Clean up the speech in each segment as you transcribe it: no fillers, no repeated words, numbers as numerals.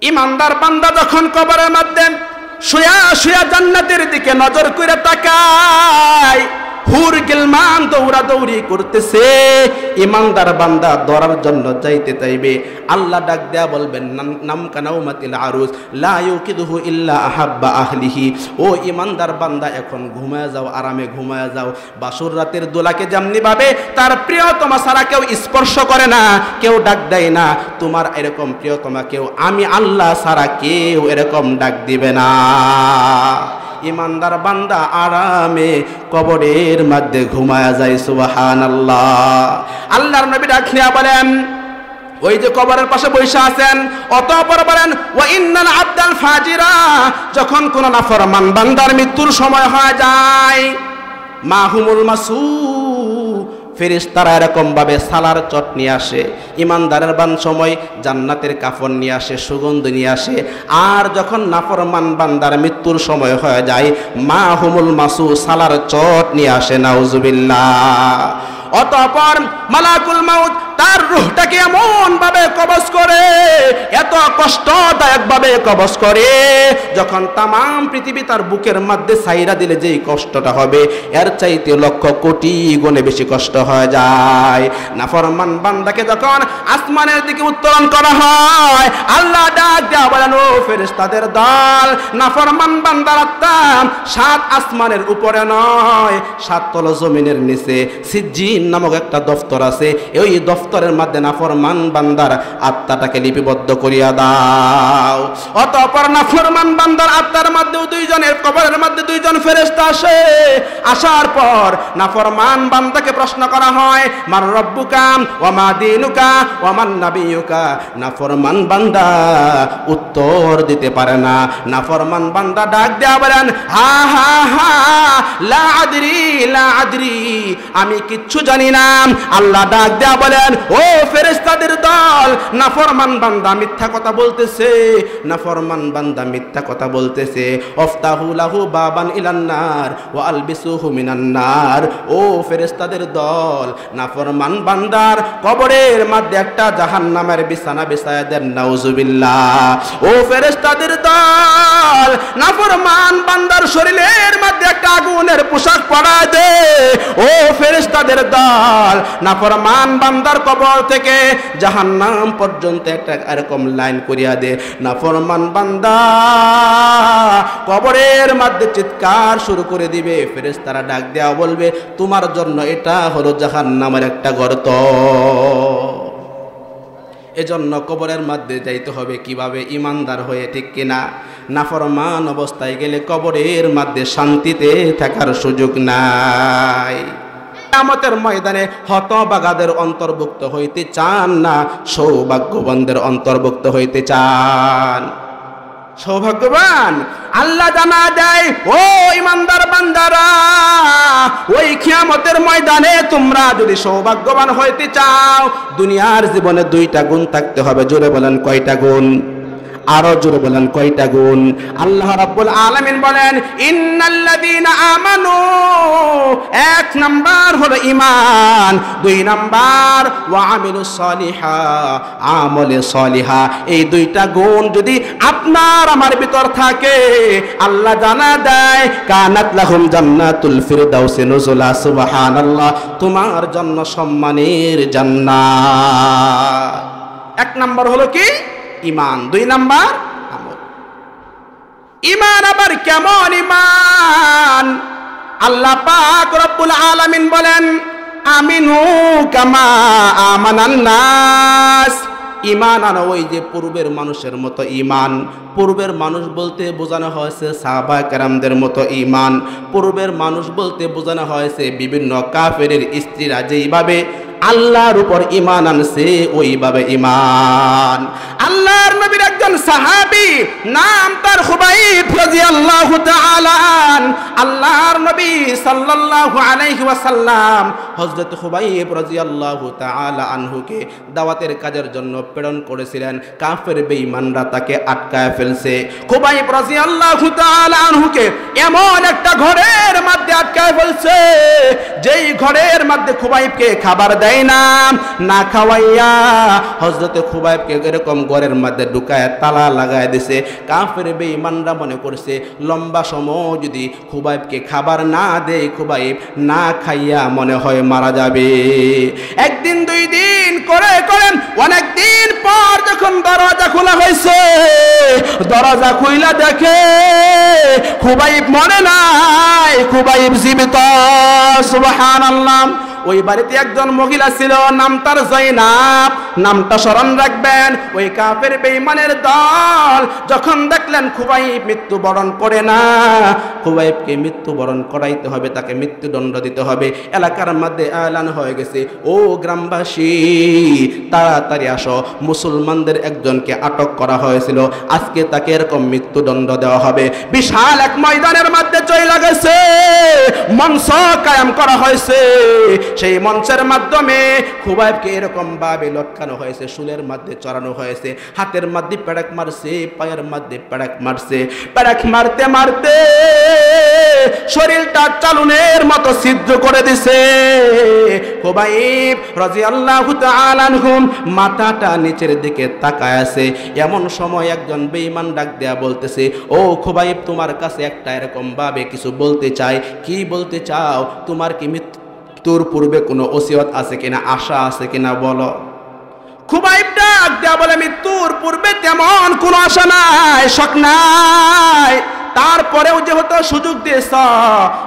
ইমানদার বান্দা যখন কবরের মধ্যে শুয়া শুয়া জান্নাতের দিকে নজর করে তাকায়, হুর গিলমান দৌড়াদৌড়ি করতেছে, ইমানদার বান্দা ধরার জন্য যাইতে চাইবে, আল্লাহ ডাক দেয়া বলবেন নাম কানাউমাতিল আরুস লা ইউকিদুহু ইল্লা আহাব্বা আহলিহি। ও ইমানদার বান্দা এখন ঘুমায় যাও, আরামে ঘুমায় যাও। বাসুর রাতের দোলাকে যেমনি ভাবে তার প্রিয়তমা ছাড়া কেউ স্পর্শ করে না, কেউ ডাক দেয় না, তোমার এরকম প্রিয়তমা কেউ আমি আল্লাহ ছাড়া কেউ এরকম ডাক দিবে না। ইমানদার বান্দা আরামে কবরের মধ্যে ঘুমায়া যায়। সুবহানাল্লাহ। আল্লাহর নবী ডাক দিয়া বলেন, ওই যে কবরের পাশে বসে আছেন, অতঃপর বলেন ওয়া ইন্নাল আবদাল ফাজিরা, যখন কোন নাফরমান বান্দার মৃত্যুর সময় হয়ে যায়, মাহুমুল মাসু, ফেরেশতারা এরকম ভাবে সালার চট নিয়ে আসে, ইমানদারের বান সময় জান্নাতের কাফন নিয়ে আসে, সুগন্ধ নিয়ে আসে। আর যখন নাফরমান বান্দার মৃত্যুর সময় হয়ে যায়, মাহুমুল মাসু, সালার চট নিয়ে আসে। নাউজুবিল্লাহ। অতঃপর মালাকুল মাউত তার রূহটাকে এমন ভাবে কবজ করে, এত কষ্টদায়ক ভাবে কবজ করে, যখন তামাম পৃথিবী তার বুকের মধ্যে ছাইরা দিলে যেই কষ্টটা হবে, এর চাইতে লক্ষ কোটি গুণে বেশি কষ্ট হয়ে যায়। নাফরমান বান্দাকে যখন আসমানের দিকে উত্তোলন করা হয়, আল্লাহ ডাক দেয়া বলেন, ও ফেরেশতাদের দল, নাফরমান বান্দার আত্মা 7 আসমানের উপরে নয়, 7 তল জমিনের নিচে সিজ্জিন নামক একটা দফতর আছে, ওই দফতরের মধ্যে নাফরমান বান্দার আত্মাটাকে লিপিবদ্ধ করিয়া দাও। অতঃপর নাফরমান বান্দার আত্মার মধ্যে দুইজনের কবরের মধ্যে দুইজন ফেরেশতা আসে। আসার পর নাফরমান বান্দাকে প্রশ্ন করা হয়, মান রব্বুকা ওয়া মা দীনুকা ওয়া মান নাবিয়ুকা। নাফরমান বান্দা উত্তর দিতে পারে না। নাফরমান বান্দা ডাক দেয়া বলেন, হা হা হা লা আদরি লা আদরি, আমি কিচ্ছু জানি না। আল্লাহ ডাক দেয়া বলেন, ও ফেরেশতাদের দল, নাফরমান বান্দা মিথ্যা কথা বলতেছে, নাফরমান বান্দা মিথ্যা কথা বলতেছে। আফতাহু লাহু বাবান ইলান নার ওয়া আলবিসুহু মিনান নার। ও ফেরেশতাদের দল, নাফরমান বান্দার কবরের মধ্যে একটা জাহান্নামের বিছানা বিছায়া দেন। নাউজুবিল্লাহ। ও ফেরেশতাদের দল, নাফরমান বান্দার শরীরের মধ্যে একটা আগুনের পোশাক পরায় দে। ও ফেরেশতাদের দল, নাফরমান বান্দার কবর থেকে জাহান্নাম পর্যন্ত একটা এরকম লাইন করিয়া দে। নাফরমান বান্দা কবরের মধ্যে চিৎকার শুরু করে দিবে। ফেরেশতারা ডাক দেয়া বলবে, তোমার জন্য এটা হলো জাহান্নামের একটা গর্ত। এজন্য কবরের মধ্যে যাইতে হবে কিভাবে? ইমানদার হয়ে, ঠিক কিনা? নাফরমান অবস্থায় গেলে কবরের মধ্যে শান্তিতে থাকার সুযোগ নাই। কিয়ামতের ময়দানে হতভাগাদের অন্তর্ভুক্ত হইতে চান না সৌভাগ্যবানদের অন্তর্ভুক্ত হইতে চান? সৌভাগ্যবান আল্লাহ জানা দেয়, ও ইমানদার বান্দারা, ওই কিয়ামতের ময়দানে তোমরা যদি সৌভাগ্যবান হইতে চাও, দুনিয়ার জীবনে 2টা গুণ থাকতে হবে। জোরে বলেন, কয়টা গুণ? আরো জোরে বলেন, কয়টা গুণ? আল্লাহ রাব্বুল আলামিন বলেন, ইন্নাল্লাযীনা আমানু, 1 নাম্বার হলো ঈমান, 2 নাম্বার ওয়া আমিলুস সলিহা, আমলে সলিহা। এই 2টা গুণ যদি আপনার আমার ভিতর থাকে, আল্লাহ জানা দেয়, কানাত লাহুম জান্নাতুল ফিরদাউসি নুজুলা। সুবহানাল্লাহ। তোমার জন্য সম্মানের জান্নাত। 1 নাম্বার হলো কি? ঈমান। 2 নাম্বার আমল। ঈমান আবার কেমন ঈমান? আল্লাহ পাক রব্বুল আলামিন বলেন, আমিনু কামা আমানান নাস। ঈমান আনো ওই যে পূর্বের মানুষের মতো ঈমান। পূর্বের মানুষ বলতে বোঝানো হয়েছে সাহাবায়ে কেরামদের মতো ঈমান। পূর্বের মানুষ বলতে বোঝানো হয়েছে বিভিন্ন কাফেরের স্ত্রীরা যেইভাবে আল্লাহর উপর ঈমান আনছে, ওইভাবে ঈমান। আল্লাহর নবীর একজন সাহাবী, নাম তার খুবাইব রাদিয়াল্লাহু তাআলা। আল্লাহর নবী সাল্লাল্লাহু আলাইহি ওয়াসাল্লাম হযরত খুবাইব রাদিয়াল্লাহু তাআলা আনহুকে দাওয়াতের কাজের জন্য প্রেরণ করেছিলেন, কাফের বেঈমানরা তাকে আটকায় ফেলছে। খুবাইব রাদিয়াল্লাহু তাআলা আনহুকে এমন একটা ঘরের মধ্যে আটকায় ফেলছে, যেই ঘরের মধ্যে খুবাইবকে খাবার দেয় না, না খাওয়াইয়া হযরত খুবাইবকে এরকম ঘরের মধ্যে ঢুকায় তালা লাগায় দিছে। কাফের বেঈমানরা মনে করছে লম্বা সময় যদি খুবাইবকে খাবার না দেয়, খুবাইব না খাইয়া মনে হয় মারা যাবে। একদিন দুই দিন করে করে অনেক দিন পর যখন দরজা খোলা হয়েছে, দরজা খুইলা দেখে খুবাইব মনে নাই, খুবাইব জীবিত। সুবহানাল্লাহ। ওই বাড়িতে একজন মহিলা ছিল, নাম তার জয়নাব, নামটা স্মরণ রাখবেন। ওই কাফের বেঈমানের দল যখন দেখলেন খুবাইব মৃত্যুবরণ করে না, খুবাইবকে মৃত্যুবরণ করাইতে হবে, তাকে মৃত্যুদণ্ড দিতে হবে, এলাকার মধ্যে এলান হয়ে গেছে, ও গ্রামবাসী তাড়াতাড়ি আসো, মুসলমানদের একজনকে আটক করা হয়েছিল, আজকে তাকে এরকম মৃত্যুদণ্ড দেওয়া হবে। বিশাল এক ময়দানের মধ্যে চলে গেছে, মঞ্চ কায়েম করা হয়েছে। সেই মঞ্চের মাধ্যমে খুবাইবকে এরকম ভাবে লটকানো হয়েছে, শুলের মধ্যে চড়ানো হয়েছে, হাতের মধ্যে পেড়াক মারছে, পায়ের মধ্যে পেড়াক মারছে। পেড়াক মারতে মারতে শরীরটা চালুনের মতো ছিদ্র করে দিছে। খুবাইব রাদিয়াল্লাহু তাআলা আনহু মাথাটা নিচের দিকে তাকায় আছে। এমন সময় একজন বেঈমান ডাক দেয়া বলতেছে, ও খুবাইব, তোমার কাছে একটা এরকম ভাবে কিছু বলতে চাই। কি বলতে চাও? তোমার কি মৃত্যুর পূর্বে কোনো ওসিয়ত আছে কিনা, আশা আছে কিনা বলো। খুবাইব ডাক দেয়া বলে, মৃত্যুর পূর্বে তেমন কোনো আশা নাই, শখ নাই, তারপরেও যেহেতু সুযোগ দিয়েছ,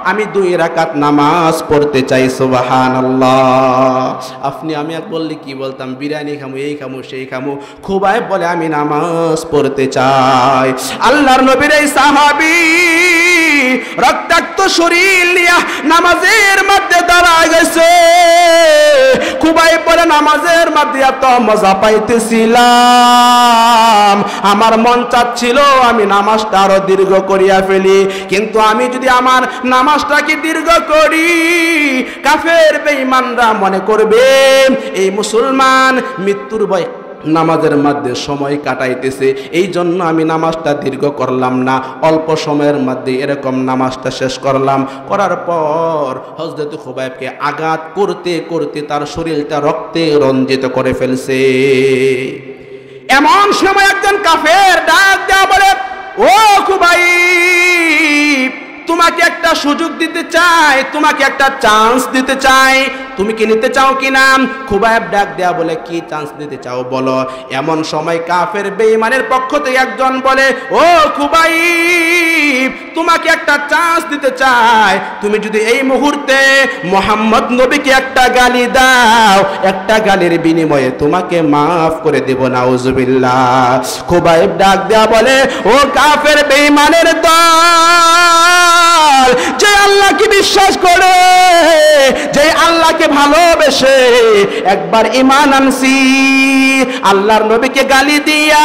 আমি 2 রাকাত নামাজ পড়তে চাই। সুবহানাল্লাহ। আপনি আমি এক বললে কি বলতাম, বিরিয়ানি খামু, এই খামু, সেই খামু। খুবাইব বলে, আমি নামাজ পড়তে চাই। আল্লাহর নবীর এই সাহাবী রক্তাক্ত শরীর নিয়ে নামাজের মধ্যে দাঁড়ায় গেছে। খুবাইব বলে, নামাজের মধ্যে এত মজা পাইতেছিলাম, আমার মন চাচ্ছিল আমি নামাজটা আরো দীর্ঘ করিয়া ফেলি, কিন্তু আমি যদি আমার নামাজটাকে দীর্ঘ করি, কাফের বেঈমানরা মনে করবে এই মুসলমান মৃত্যুর ভয় নামাজের মধ্যে সময় কাটাইতেছে, এই জন্য আমি নামাজটা দীর্ঘ করলাম না, অল্প সময়ের মধ্যে এরকম নামাজটা শেষ করলাম। করার পর হযরত খুবাইবকে আঘাত করতে করতে তার শরীরটা রক্তে রঞ্জিত করে ফেলছে। এমন সময় একজন কাফের ডাক দেয়া বলে, ও খুবাইব, তোমাকে একটা সুযোগ দিতে চাই, তোমাকে একটা চান্স দিতে চাই, তুমি কি নিতে চাও কিনা? খুবাইব ডাক দেয়া বলে, কি চান্স দিতে চাও বলো। এমন সময় কাফের বেঈমানের পক্ষ থেকে একজন বলে, ও খুবাইব, তোমাকে একটা চান্স দিতে চাই, তুমি যদি এই মুহূর্তে মুহাম্মদ নবীকে একটা গালি দাও, একটা গালির বিনিময়ে তোমাকে মাফ করে দেব। নাউজুবিল্লাহ। খুবাইব ডাক দেয়া বলে, ও কাফের বেঈমানের দল, যে আল্লাহকে বিশ্বাস করে, যে আল্লাহকে ভালোবেসে একবার ঈমান আনছি, আল্লাহর নবীকে গালি দিয়া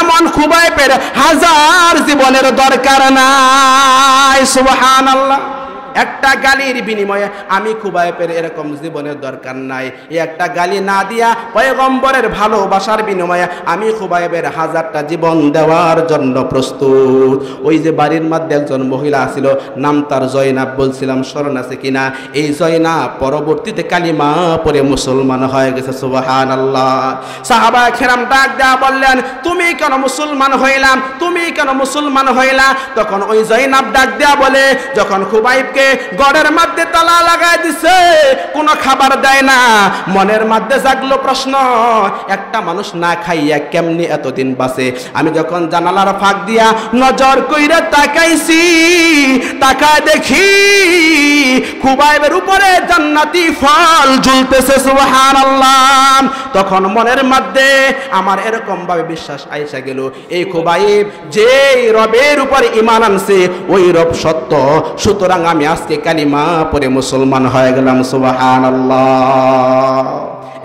এমন খুবাইবের 1000 জীবনের দরকার নাই। সুবহানাল্লাহ। একটা গালির বিনিময়ে আমি খুবাইবের এরকম জীবনের দরকার নাই। এই একটা গালি না দিয়া পয়গম্বরের ভালোবাসার বিনিময়ে আমি খুবাইবের 1000টা জীবন দেওয়ার জন্য প্রস্তুত। ওই যে বাড়ির মধ্যে একজন মহিলা ছিল, নাম তার জয়নাব, বলছিলাম স্মরণ আছে কিনা? এই জয়নাব পরবর্তীতে কালিমা পড়ে মুসলমান হয়ে গেছে। সুবহানাল্লাহ। সাহাবা কেরাম ডাক দেয়া বললেন, তুমি কেন মুসলমান হইলাম, তুমি কেন মুসলমান হইলা? তখন ওই জয়নাব ডাক দেয়া বলে, যখন খুবাইবকে গড়ের মধ্যে তালা লাগাই দিছে, কোনো খাবার দেয় না, মনের মধ্যে জাগলো প্রশ্ন, একটা মানুষ না খাইয়া কেমনি এতদিন বাঁচে? আমি যখন জানালার ফাঁক দিয়া নজর কইরা তাকাইছি, তাকায় দেখি খুবাইবের উপরে জান্নাতি ফল ঝুলতেছে। সুবহানাল্লাহ। তখন মনের মধ্যে আমার এরকম ভাবে বিশ্বাস আইসা গেল, এই খুবাইব যে রবের উপর ঈমান আনছে ওই রব সত্য, সুতরাং আমি আজকে কালিমা পড়ে মুসলমান হয়ে গেলাম। সুবহানাল্লাহ।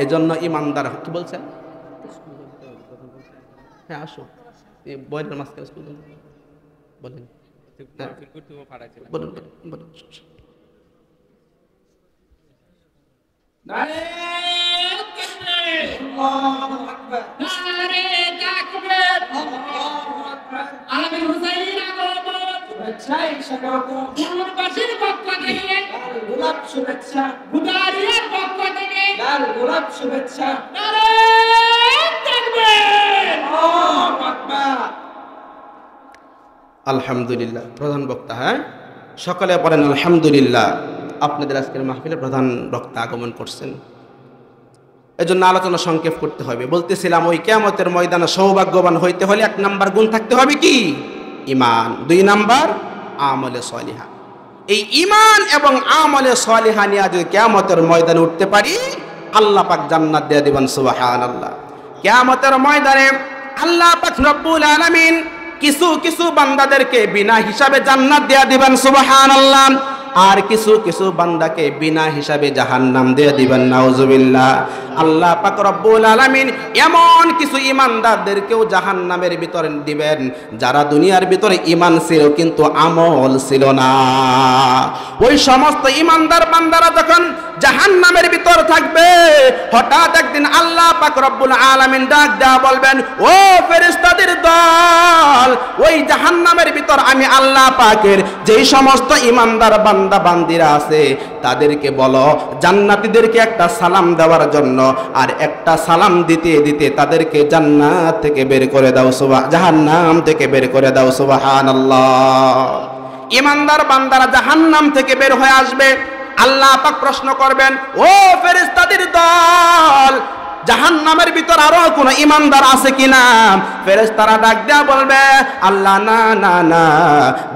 এজন্য ইমানদার কি বলছেন? হ্যাঁ আসো, এই বইয়ের মাঝখানে বলেন, বলেন, বলেন। নারে তাকবীর, আল্লাহু আকবার, নারে তাকবীর, আল্লাহু আকবার। আমির হুসাইন আগমন, শুভেচ্ছায় স্বাগত। পূর্ববাসীর পক্ষ থেকে লাল গোলাপ শুভেচ্ছা, গুদারিয়ার পক্ষ থেকে লাল গোলাপ শুভেচ্ছা। নারে তাকবীর, আল্লাহু আকবার। আলহামদুলিল্লাহ। প্রধান বক্তা, হ্যাঁ সকলে বলেন আলহামদুলিল্লাহ। আপনাদের আজকের মাহফিলে প্রধান বক্তা আগমন করছেন, এজন্য আলোচনা সংক্ষেপ করতে হবে। বলতেছিলাম ওই কিয়ামতের ময়দানে সৌভাগ্যবান হইতে হলে 1 নাম্বার গুণ থাকতে হবে কি? ঈমান। 2 নাম্বার আমলে সলিহা। এই ঈমান এবং আমলে সলিহা নিয়ে যদি কিয়ামতের ময়দানে উঠতে পারি, আল্লাহ পাক জান্নাত দিয়ে দিবেন। সুবহানাল্লাহ। কিয়ামতের ময়দানে আল্লাহ পাক রব্বুল আলামিন কিছু কিছু বান্দাদেরকে বিনা হিসাবে জান্নাত দিয়ে দিবেন। সুবহানাল্লাহ। আর কিছু কিছু বান্দাকে বিনা হিসাবে জাহান্নাম দিয়ে দিবেন। নাউজুবিল্লাহ। আল্লাহ পাক রব্বুল আলামিন এমন কিছু ঈমানদারদেরকেও জাহান্নামের ভিতরে দিবেন যারা দুনিয়ার ভিতরে ঈমান ছিল কিন্তু আমল ছিল না। ওই সমস্ত ঈমানদার বান্দারা যখন জাহান্নামের ভিতর থাকবে, হঠাৎ একদিন আল্লাহ পাক রব্বুল আলামিন ডাক দেয়া বলবেন, ও ফেরেশতাদের দল, ওই জাহান্নামের ভিতর আমি আল্লাহ পাকের যেই সমস্ত ঈমানদার বান্দা বান্দিরা আছে তাদেরকে বলো জান্নাতীদেরকে একটা সালাম দেওয়ার জন্য, আর একটা সালাম দিতে দিতে তাদেরকে জান্নাত থেকে বের করে দাও, জাহান্নাম থেকে বের করে দাও। সুবহানাল্লাহ। ঈমানদার বান্দারা জাহান্নাম থেকে বের হয়ে আসবে। আল্লাহ পাক প্রশ্ন করবেন, ও ফেরেশতাদের দল, জাহান্নামের ভিতর আরো কোন ঈমানদার আছে কিনা? ফেরেশতারা ডাক দেয়া বলবে, আল্লাহ না না না,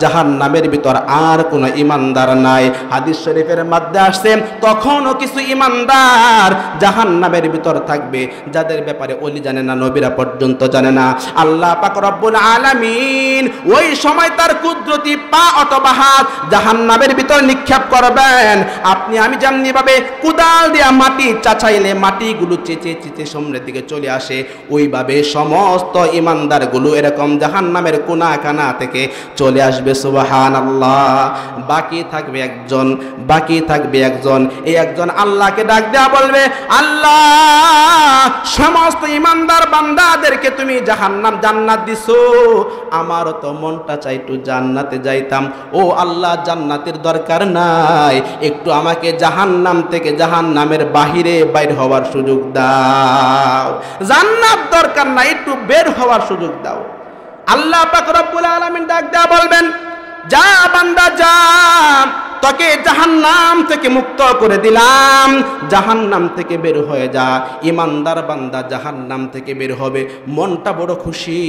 জাহান্নামের ভিতর আর কোন ঈমানদার নাই। হাদিস শরীফের মধ্যে আসছে তখনও কিছু ঈমানদার জাহান্নামের ভিতর থাকবে যাদের ব্যাপারে ওলি জানে না, নবীরা পর্যন্ত জানে না। আল্লাহ পাক রব্বুল আলামিন ওই সময় তার কুদরতি পা অথবা হাত জাহান্নামের ভিতর নিক্ষেপ করবেন। আপনি আমি যেমনি ভাবে কুদাল দিয়া মাটি চাচাইলে মাটিগুলো চেঁচে চেঁচে সামনের দিকে চলে আসে, ওইভাবে সমস্ত ঈমানদারগুলো এরকম জাহান্নামের কোনা কানা থেকে চলে আসবে। সুবহানাল্লাহ। বাকি থাকবে একজন, বাকি থাকবে একজন। এই একজন আল্লাহকে ডাক দেয়া বলবে, আল্লাহ সমস্ত ঈমানদার বান্দাদেরকে তুমি জাহান্নাম জান্নাত দিছো, আমারও তো মনটা চাই একটু জান্নাতে যাইতাম। ও আল্লাহ, জান্নাতের দরকার নাই, একটু আমাকে জাহান্নাম থেকে জাহান্নামের বাহিরে বাইর হওয়ার সুযোগ দাও। জান্নাত দরকার নাই, একটু বের হওয়ার সুযোগ দাও। আল্লাহ পাক রব্বুল আলামিন ডাক দেয়া বলবেন, যা বান্দা যা, তোকে জাহান্নাম থেকে মুক্ত করে দিলাম, জাহান্নাম থেকে বের হয়ে যা। ঈমানদার বান্দা জাহান্নাম থেকে বের হবে, মনটা বড় খুশি।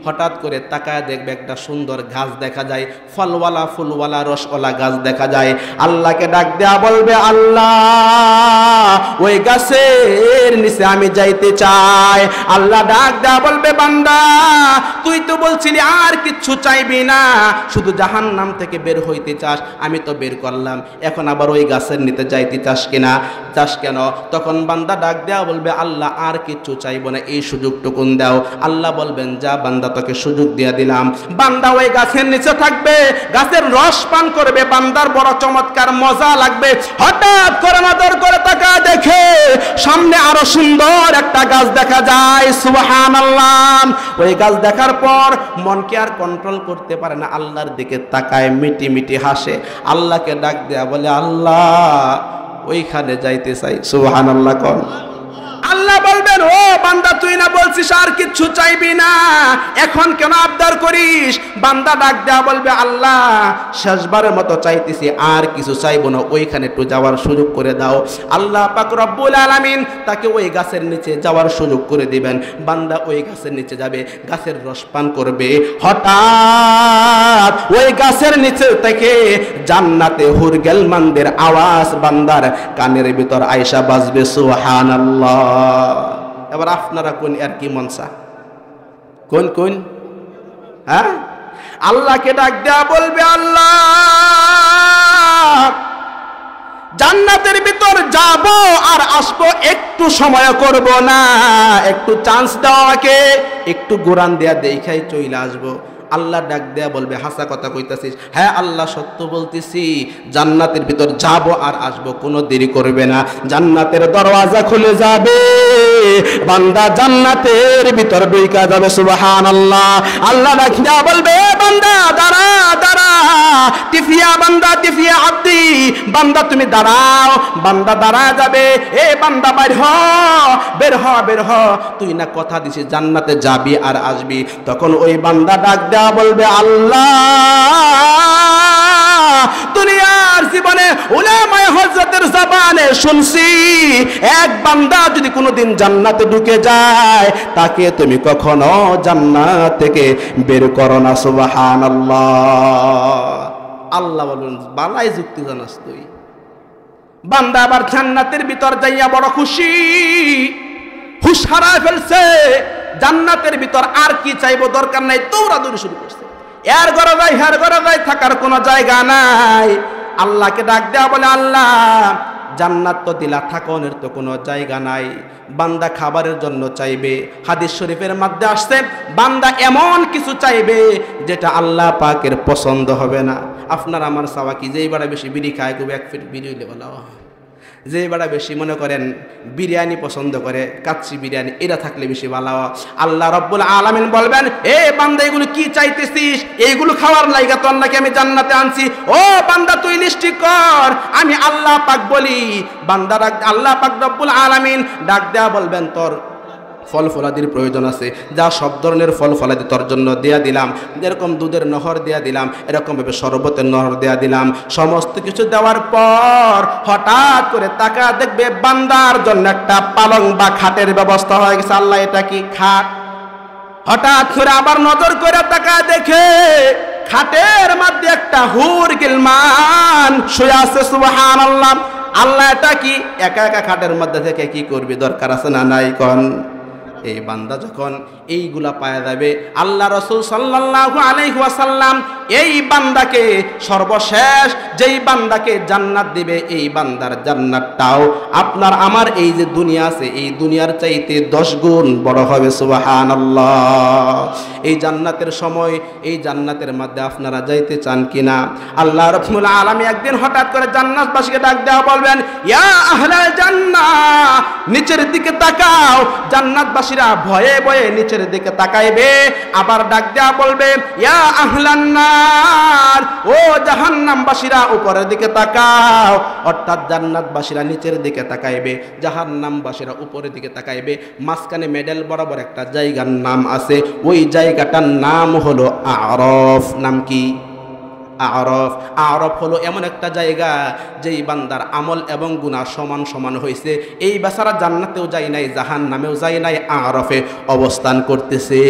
হঠাৎ করে তাকায় দেখবে একটা সুন্দর গাছ দেখা যায়, ফলওয়ালা ফুলওয়ালা রসওয়ালা গাছ দেখা যায়। আল্লাহকে ডাক দেয়া বলবে, আল্লাহ ওই গাছের নিচে আমি যাইতে চাই। আল্লাহ ডাক দেয়া বলবে, বান্দা তুই তো বলছিলি আর কিচ্ছু চাইবি না, শুধু জাহান্নাম থেকে বের হইতে চাস, আমি তো বের করলাম, এখন আবার ওই গাছের নিতে যাইতে চাস কিনা, চাস কেন? তখন বান্দা ডাক দেয়া বলবে, আল্লাহ আর কিচ্ছু চাইবো না, এই সুযোগটুকুন দাও। আল্লাহ বলবেন, যা বান্দা তোকে সুযোগ দিয়ে দিলাম। বান্দা ওই গাছের নিচে থাকবে, গাছের রস পান করবে, বান্দার বড় চমৎকার মজা লাগবে। হঠাৎ করে নজর করে তাকা দেখে সামনে আরো সুন্দর একটা গাছ দেখা যায়। সুবহানাল্লাহ। ওই গাছ দেখার পর মনকে আর কন্ট্রোল করতে পারে না, আল্লাহর দিকে তাকায়, মিটি মিটি হাসে। আল্লাহকে ডাক দেয়া বলে, আল্লাহ ওইখানে যাইতে চাই। সুবহানাল্লাহ। কোন আল্লাহ বলবেন, ও বান্দা তুই না বলছিস আর কিচ্ছু চাইবি না, এখন কেন আবদার করিস? বান্দা ডাক দেয়া বলবে, আল্লাহ শেষবারের মতো চাইতেছি, আর কিছু চাইবো না, ওইখানে একটু যাওয়ার সুযোগ করে দাও। আল্লাহ পাক রব্বুল আলামিন তাকে ওই গাছের নিচে যাওয়ার সুযোগ করে দিবেন। বান্দা ওই গাছের নিচে যাবে, গাছের রস পান করবে। হঠাৎ ওই গাছের নিচে থেকে জান্নাতে হুরগেলমানদের আওয়াজ বান্দার কানের ভিতর আয়েশা বাজবে। সুবহানাল্লাহ। এবার আপনারা কোন আর কি মনসা, কোন কোন? হ্যাঁ, আল্লাহকে ডাক দেয়া বলবে, আল্লাহ জান্নাতের ভিতর যাব আর আসবো, একটু সময় করব না, একটু চান্স দাও আমাকে, একটু গোরান দেয়া দেখাই চলে আসবো। আল্লাহ ডাক দেয়া বলবে হাসা কথা কইতাছিস? হ্যাঁ আল্লাহ সত্য বলতেছি, জান্নাতের ভিতর যাব আর আসব, কোনো দেরি করবে না। জান্নাতের দরওয়াজা খুলে যাবে, বান্দা জান্নাতের ভিতর ঢুইকা যাবে। সুবহানাল্লাহ। আল্লাহ ডাক দেয়া বলবে বান্দা দাঁড়া দাঁড়া, তিফিয়া বান্দা তিফিয়া আব্দি, বান্দা তুমি দাঁড়াও। বান্দা দাঁড়া যাবে, এ বান্দা বের হ বের হ বের হ, তুই না কথা দিছিস জান্নাতে যাবি আর আসবি। তখন ওই বান্দা ডাক দেয়া বলবে আল্লাহ দুনিয়ার জীবনে উলামায়ে হযরতের জবানে শুনছি এক বান্দা যদি কোনোদিন জান্নাতে ঢুকে যায় তাকে তুমি কখনো জান্নাত থেকে বের করো না। সুবহানাল্লাহ। আল্লাহ বলেন বালাই যুক্তি জানাস তুই। বান্দা আবার জান্নাতের ভিতর যাইয়া বড় খুশি, হুশ হারায় ফেলছে। জান্নাতের ভিতর আর কি চাইবো, দরকার নাই, দৌড়াদৌড়ি শুরু করছে। এর ঘরে যাই হের ঘরে যাই, থাকার কোনো জায়গা নাই। আল্লাহকে ডাক দেওয়া বলে আল্লাহ জান্নাত তো দিলা, থাকনের তো কোনো জায়গা নাই। বান্দা খাবারের জন্য চাইবে, হাদিস শরীফের মধ্যে আসছে বান্দা এমন কিছু চাইবে যেটা আল্লাহ পাকের পছন্দ হবে না। আপনার আমার চাওয়া কি? যেই বাড়া বেশি বিড়ি খায় খুব এক ফিট বিড়ি হইলে বলা, যে বাড়া বেশি মনে করেন বিরিয়ানি পছন্দ করে, কাচ্চি বিরিয়ানি, এরা থাকলে বেশি ভালো। আল্লাহ রাব্বুল আলামিন বলবেন এ বান্দা এগুলো কি চাইতেছিস? এইগুলো খাওয়ার লাইগা তোর নাকি আমি জান্নাতে আনছি। ও বান্দা তুই লিস্টি কর, আমি আল্লাহ পাক বলি। বান্দা আল্লাহ পাক রব্বুল আলামিন ডাক দেয়া বলবেন তোর ফল ফলাদির প্রয়োজন আছে, যা সব ধরনের ফল ফলাদি তোর জন্য দেয়া দিলাম। যেরকম দুধের নহর দেয়া দিলাম, এরকমভাবে শরবতের নহর দেয়া দিলাম। সমস্ত কিছু দেওয়ার পর হঠাৎ করে তাকা দেখবে বান্দার জন্য একটা পালং বা খাটের ব্যবস্থা হয়ে গেছে। আল্লাহ এটা কি খাট? হঠাৎ করে আবার নজর করে তাকা দেখে খাটের মধ্যে একটা হুর গিলমান শুয়ে আছে। সুবহানাল্লাহ। আল্লাহ এটা কি? একা একা খাটের মধ্যে থেকে কি করবি? দরকার আছে না নাই কন? এই বান্দা যখন এইগুলা পাওয়া যাবে, আল্লাহ রাসূল সাল্লাল্লাহু আলাইহি ওয়াসাল্লাম এই বান্দাকে সর্বশেষ যেই বান্দাকে জান্নাত দিবে, এই বান্দার জান্নাতটাও আপনার আমার এই যে দুনিয়া আছে এই দুনিয়ার চাইতে 10 গুণ বড় হবে। সুবহানাল্লাহ। এই জান্নাতের সময়, এই জান্নাতের মধ্যে আপনারা যাইতে চান কিনা? আল্লাহ রাব্বুল আলামিন একদিন হঠাৎ করে জান্নাতবাসীকে ডাক দেওয়া বলবেন ইয়া আহলাল জান্নাহ, নিচের দিকে তাকাও। জান্নাতবাসীরা ভয়ে ভয়ে নিচের দিকে তাকাইবে। আবার ডাক দেওয়া বলবে ইয়া আহলান নার, ও জাহান্নামবাসীরা উপরের দিকে তাকাও। অর্থাৎ জান্নাতবাসীরা নিচের দিকে তাকাইবে, জাহান্নামবাসীরা উপরের দিকে তাকাইবে। মাঝখানে মেডেল বরাবর একটা জায়গার নাম আছে, ওই জায়গাটার নাম হলো আরফ। নাম কি? আরফ। আরফ হলো এমন একটা জায়গা যেই বান্দার আমল এবং গুনাহ সমান সমান হয়েছে। এই বেচারা জান্নাতেও যায় নাই, জাহান্নামেও যায় নাই, আরফে অবস্থান করতেছে।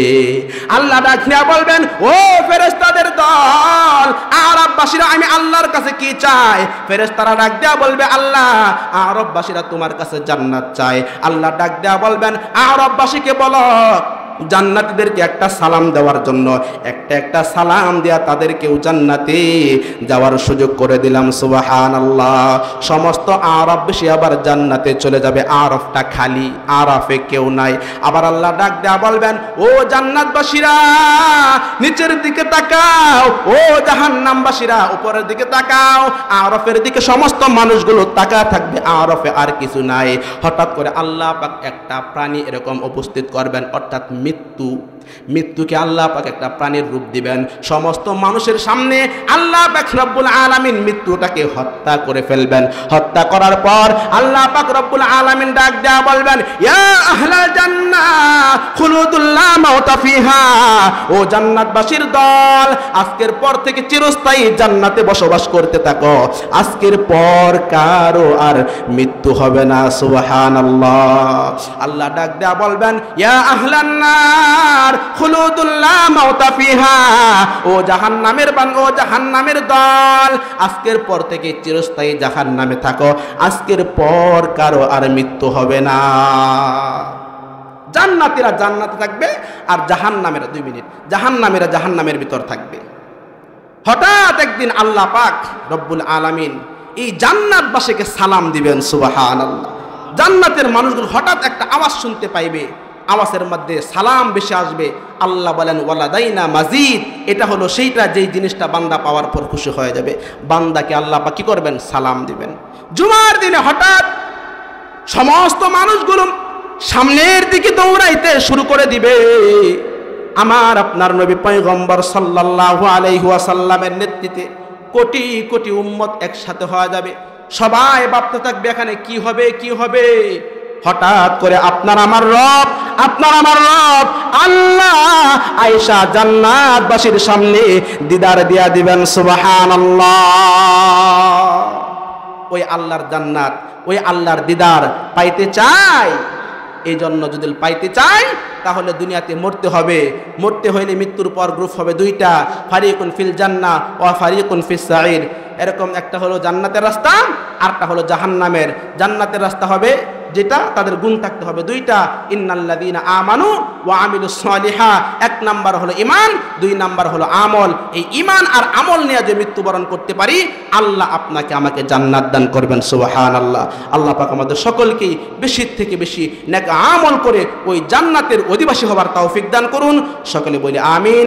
আল্লাহ ডাক দিয়া বলবেন ও ফেরেশতাদের দল, আরফবাসীরা আমি আল্লাহর কাছে কি চাই? ফেরেশতারা ডাক দেয়া বলবে আল্লাহ আরফবাসীরা তোমার কাছে জান্নাত চায়। আল্লাহ ডাক দেয়া বলবেন আরফবাসীকে বলো জান্নাতীদেরকে একটা সালাম দেওয়ার জন্য, একটা সালাম দেয়া তাদেরকেও জান্নাতে যাওয়ার সুযোগ করে দিলাম। সুবহানাল্লাহ। সমস্ত আরববাসী আবার জান্নাতে চলে যাবে, আরফটা খালি, আরফে কেউ নাই। আবার আল্লাহ ডাক দেয়া বলবেন ও জান্নাতবাসীরা নিচের দিকে তাকাও, ও জাহান্নামবাসীরা উপরের দিকে তাকাও। আরফের দিকে সমস্ত মানুষগুলো তাকা থাকবে, আরফে আর কিছু নাই। হঠাৎ করে আল্লাহ পাক একটা প্রাণী এরকম উপস্থিত করবেন, অর্থাৎ মৃত্যুকে আল্লাহ পাক একটা প্রাণীর রূপ দিবেন। সমস্ত মানুষের সামনে আল্লাহ পাক রব্বুল আলামিন মৃত্যুটাকে হত্যা করে ফেলবেন। হত্যা করার পর আল্লাহ পাক রব্বুল আলামিন ডাক দেয়া বলবেন ইয়া আহলাল জান্নাহ খুলুদুল লা মাউতা ফিহা, ও জান্নাতবাসীর দল আজকের পর থেকে চিরস্থায়ী জান্নাতে বসবাস করতে থাকো। আজকের পর কারো আর মৃত্যু হবে না। সুবহানাল্লাহ। আল্লাহ ডাক দেয়া বলবেন ইয়া আহলান নার খুলুদুল লা মাউতা ফিহা, ও জাহান্নামের দল আজকের পর থেকে চিরস্থায়ী জাহান্নামে থাকো। আজকের পর কারো আর মৃত্যু হবে না। জান্নাতীরা জান্নাতে থাকবে আর জাহান্নামেরা 2 মিনিট জাহান্নামেরা জাহান্নামের ভিতর থাকবে। হঠাৎ একদিন আল্লাহ পাক রব্বুল আলামিন এই জান্নাতবাসীকে সালাম দিবেন। সুবহানাল্লাহ। জান্নাতের মানুষগুলো হঠাৎ একটা আওয়াজ শুনতে পাইবে, আওয়াজের মধ্যে সালাম বেশি আসবে। আল্লাহ বলেন ওয়ালাদাইনা মাজিদ, এটা হলো সেইটা যেই জিনিসটা বান্দা পাওয়ার পর খুশি হয়ে যাবে। বান্দাকে আল্লাহ পাক কি করবেন? সালাম দিবেন। জুমার দিনে হঠাৎ সমস্ত মানুষগুলো সামনের দিকে দৌড়াইতে শুরু করে দিবে। আমার আপনার নবী পয়গম্বর সাল্লাল্লাহু আলাইহি ওয়াসাল্লামের নেতৃত্বে কোটি কোটি উম্মত একসাথে হয়ে যাবে। সবাই ভাবতে থাকবে এখানে কি হবে কি হবে। হঠাৎ করে আপনার আমার রব আল্লাহ আয়েশা জান্নাতবাসীর সামনে দিদার দিয়া দিবেন। সুবহানাল্লাহ। ওই আল্লাহর জান্নাত, ওই আল্লাহর দিদার পাইতে চাই। এই জন্য যদি পাইতে চাই তাহলে দুনিয়াতে মরতে হবে। মরতে হইলে মৃত্যুর পর গ্রুপ হবে দুইটা, ফারিকুন ফিল জান্নাহ ওয়া ফারিকুন ফিস সাঈর। এরকম একটা হলো জান্নাতের রাস্তা, আরটা হলো জাহান্নামের। জান্নাতের রাস্তা হবে যেটা তাদের গুণ থাকতে হবে দুইটা, ইন্নাল্লাযীনা আমানু ওয়া আমিলুস সালিহা। এক নাম্বার হলো ঈমান, দুই নাম্বার হলো আমল। এই ঈমান আর আমল নিয়ে যে মৃত্যুবরণ করতে পারি, আল্লাহ আপনাকে আমাকে জান্নাত দান করবেন। সুবহানাল্লাহ। আল্লাহ পাক আমাদের সকলকেই বেশি থেকে বেশি নেক আমল করে ওই জান্নাতের অধিবাসী হবার তৌফিক দান করুন। সকলে বলি আমিন।